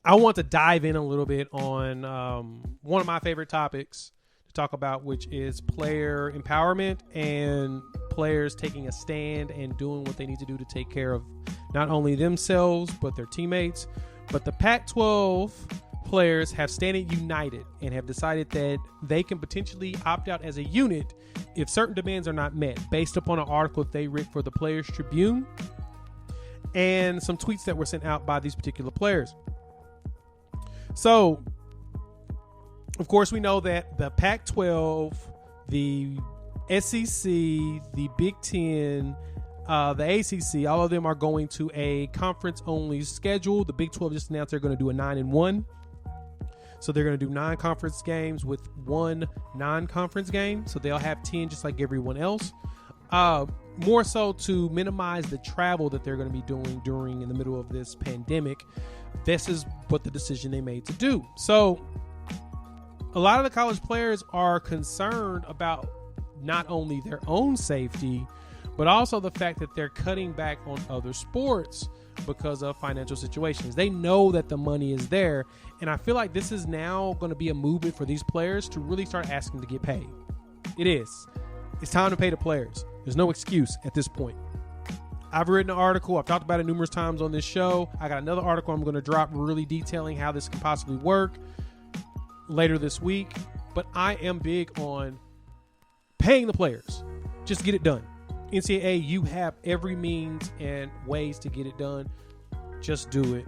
I want to dive in a little bit on one of my favorite topics to talk about, which is player empowerment and players taking a stand and doing what they need to do to take care of not only themselves, but their teammates. But the Pac-12 players have standing united and have decided that they can potentially opt out as a unit if certain demands are not met, based upon an article that they wrote for the Players Tribune and some tweets that were sent out by these particular players. So, of course, we know that the Pac-12, the SEC, the Big Ten, the ACC, all of them are going to a conference-only schedule. The Big 12 just announced they're going to do a 9-1. So they're going to do 9 conference games with 1 non-conference game. So they'll have 10 just like everyone else. More so to minimize the travel that they're going to be doing in the middle of this pandemic. This is what the decision they made to do. So a lot of the college players are concerned about not only their own safety, but also the fact that they're cutting back on other sports because of financial situations. They know that the money is there. And I feel like this is now going to be a movement for these players to really start asking to get paid. It is. It's time to pay the players. There's no excuse at this point. I've written an article. I've talked about it numerous times on this show. I got another article I'm going to drop really detailing how this can possibly work later this week. But I am big on paying the players. Just get it done. NCAA, you have every means and ways to get it done. Just do it.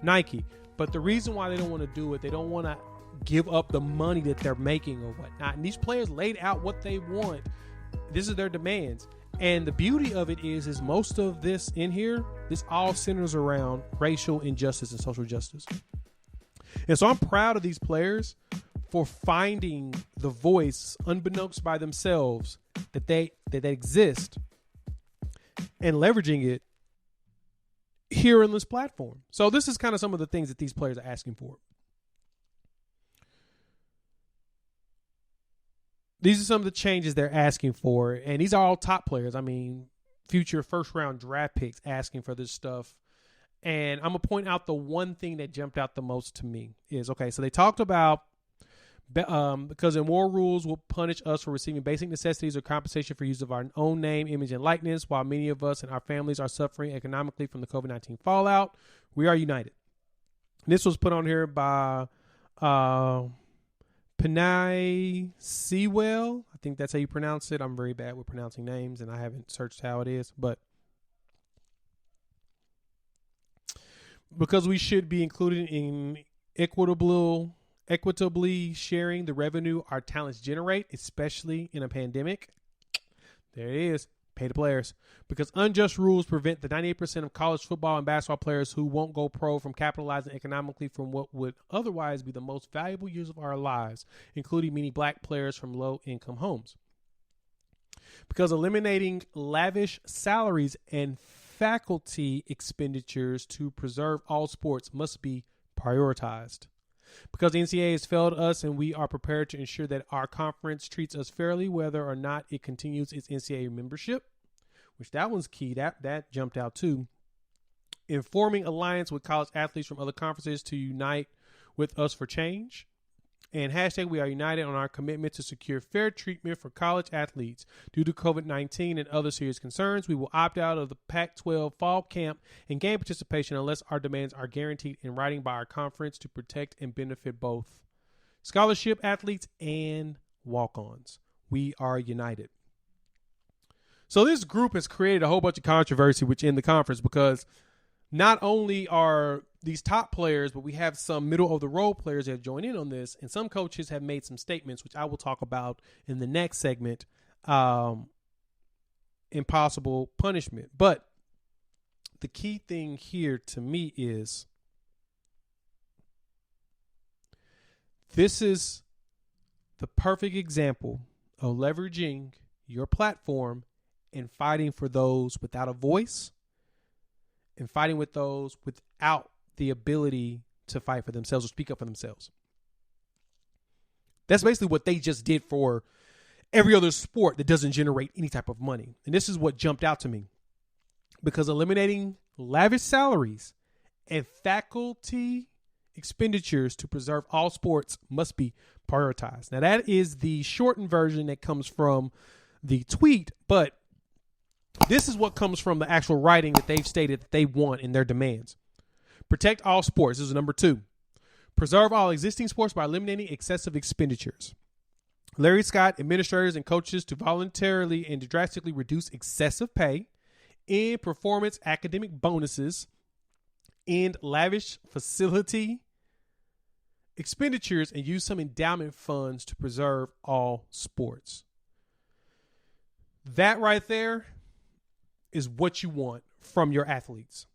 Nike. But the reason why they don't want to do it, they don't want to give up the money that they're making or whatnot. And these players laid out what they want. This is their demands. And the beauty of it is most of this in here, this all centers around racial injustice and social justice. And so I'm proud of these players for finding the voice, unbeknownst by themselves, that they exist, and leveraging it here on this platform. So this is kind of some of the things that these players are asking for. These are some of the changes they're asking for, and these are all top players. I mean, future first-round draft picks asking for this stuff. And I'm going to point out the one thing that jumped out the most to me is, okay, so they talked about because immoral rules will punish us for receiving basic necessities or compensation for use of our own name, image, and likeness, while many of us and our families are suffering economically from the COVID-19 fallout. We are united. This was put on here by Panay Sewell. I think that's how you pronounce it. I'm very bad with pronouncing names, and I haven't searched how it is. But because we should be included in equitably sharing the revenue our talents generate, especially in a pandemic. There it is. Pay the players. Because unjust rules prevent the 98% of college football and basketball players who won't go pro from capitalizing economically from what would otherwise be the most valuable years of our lives, including many black players from low-income homes. Because eliminating lavish salaries and faculty expenditures to preserve all sports must be prioritized. Because the NCAA has failed us, and we are prepared to ensure that our conference treats us fairly, whether or not it continues its NCAA membership, which that one's key. That jumped out too. In forming alliance with college athletes from other conferences to unite with us for change. And hashtag we are united on our commitment to secure fair treatment for college athletes. Due to COVID-19 and other serious concerns, we will opt out of the Pac-12 fall camp and game participation unless our demands are guaranteed in writing by our conference to protect and benefit both scholarship athletes and walk-ons. We are united. So this group has created a whole bunch of controversy within the conference because not only are these top players, but we have some middle of the road players that have joined in on this, and some coaches have made some statements, which I will talk about in the next segment, impossible punishment. But the key thing here to me is this is the perfect example of leveraging your platform and fighting for those without a voice and fighting with those without the ability to fight for themselves or speak up for themselves. That's basically what they just did for every other sport that doesn't generate any type of money. And this is what jumped out to me. Because eliminating lavish salaries and faculty expenditures to preserve all sports must be prioritized. Now, that is the shortened version that comes from the tweet, but this is what comes from the actual writing that they've stated that they want in their demands. Protect all sports. This is number 2. Preserve all existing sports by eliminating excessive expenditures. Larry Scott, administrators and coaches to voluntarily and drastically reduce excessive pay, end performance academic bonuses, end lavish facility expenditures, and use some endowment funds to preserve all sports. That right there is what you want from your athletes.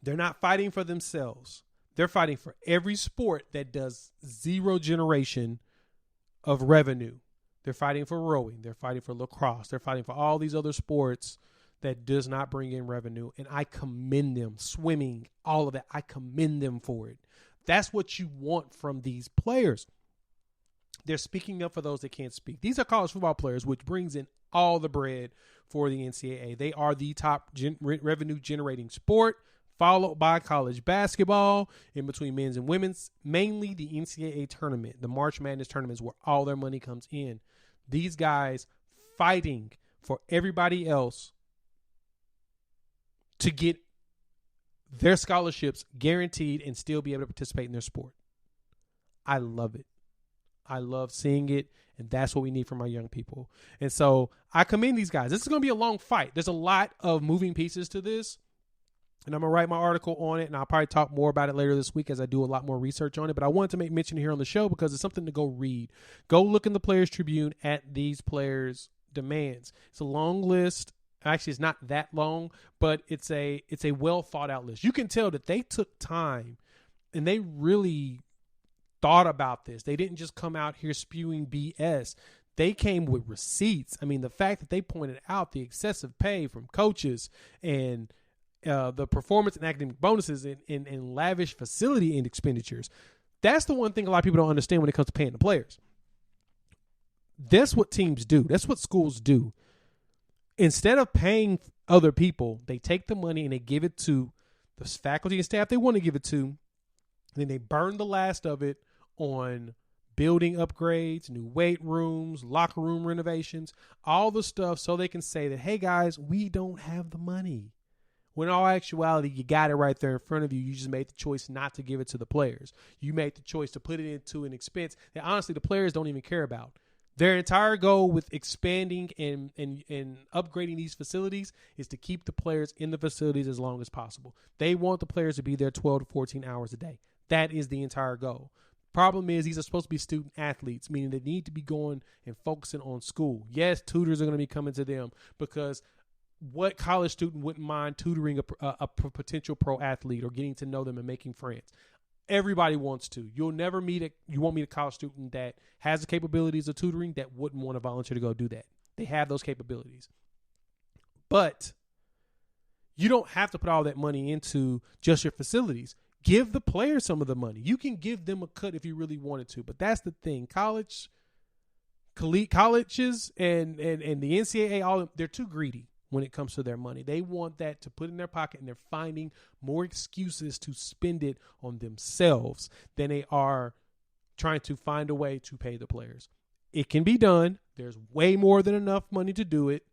They're not fighting for themselves. They're fighting for every sport that does zero generation of revenue. They're fighting for rowing. They're fighting for lacrosse. They're fighting for all these other sports that does not bring in revenue. And I commend them. Swimming, all of that. I commend them for it. That's what you want from these players. They're speaking up for those that can't speak. These are college football players, which brings in all the bread for the NCAA. They are the top revenue generating sport, followed by college basketball, in between men's and women's, mainly the NCAA tournament, the March Madness tournaments where all their money comes in. These guys fighting for everybody else to get their scholarships guaranteed and still be able to participate in their sport. I love it. I love seeing it, and that's what we need from our young people. And so I commend these guys. This is going to be a long fight. There's a lot of moving pieces to this, and I'm going to write my article on it, and I'll probably talk more about it later this week as I do a lot more research on it. But I wanted to make mention here on the show because it's something to go read. Go look in the Players Tribune at these players' demands. It's a long list. Actually, it's not that long, but it's a well thought out list. You can tell that they took time and they really thought about this. They didn't just come out here spewing BS. They came with receipts. I mean, the fact that they pointed out the excessive pay from coaches and the performance and academic bonuses and lavish facility and expenditures. That's the one thing a lot of people don't understand when it comes to paying the players. That's what teams do. That's what schools do. Instead of paying other people, they take the money and they give it to the faculty and staff they want to give it to. And then they burn the last of it on building upgrades, new weight rooms, locker room renovations, all the stuff so they can say that, hey, guys, we don't have the money. When in all actuality, you got it right there in front of you. You just made the choice not to give it to the players. You made the choice to put it into an expense that honestly the players don't even care about. Their entire goal with expanding and upgrading these facilities is to keep the players in the facilities as long as possible. They want the players to be there 12 to 14 hours a day. That is the entire goal. Problem is, these are supposed to be student athletes, meaning they need to be going and focusing on school. Yes, tutors are going to be coming to them because what college student wouldn't mind tutoring a potential pro athlete or getting to know them and making friends? Everybody wants to. You won't meet a college student that has the capabilities of tutoring that wouldn't want to volunteer to go do that. They have those capabilities. But you don't have to put all that money into just your facilities. Give the players some of the money. You can give them a cut if you really wanted to. But that's the thing. Colleges and the NCAA, they're too greedy when it comes to their money. They want that to put in their pocket, and they're finding more excuses to spend it on themselves than they are trying to find a way to pay the players. It can be done. There's way more than enough money to do it.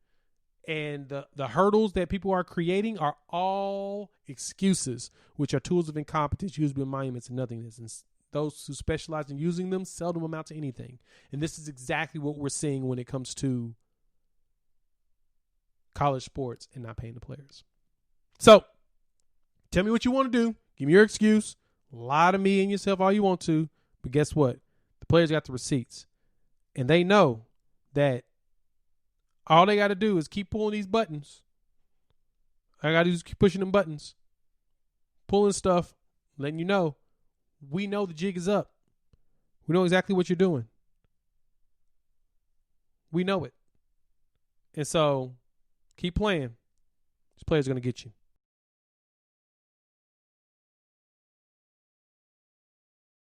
And the hurdles that people are creating are all excuses, which are tools of incompetence used with monuments and nothingness. And those who specialize in using them seldom amount to anything. And this is exactly what we're seeing when it comes to college sports and not paying the players. So tell me what you want to do. Give me your excuse. Lie to me and yourself all you want to. But guess what? The players got the receipts. And they know that all they got to do is keep pulling these buttons. All I got to do is keep pushing them buttons. Pulling stuff. Letting you know. We know the jig is up. We know exactly what you're doing. We know it. And so keep playing. This player's going to get you.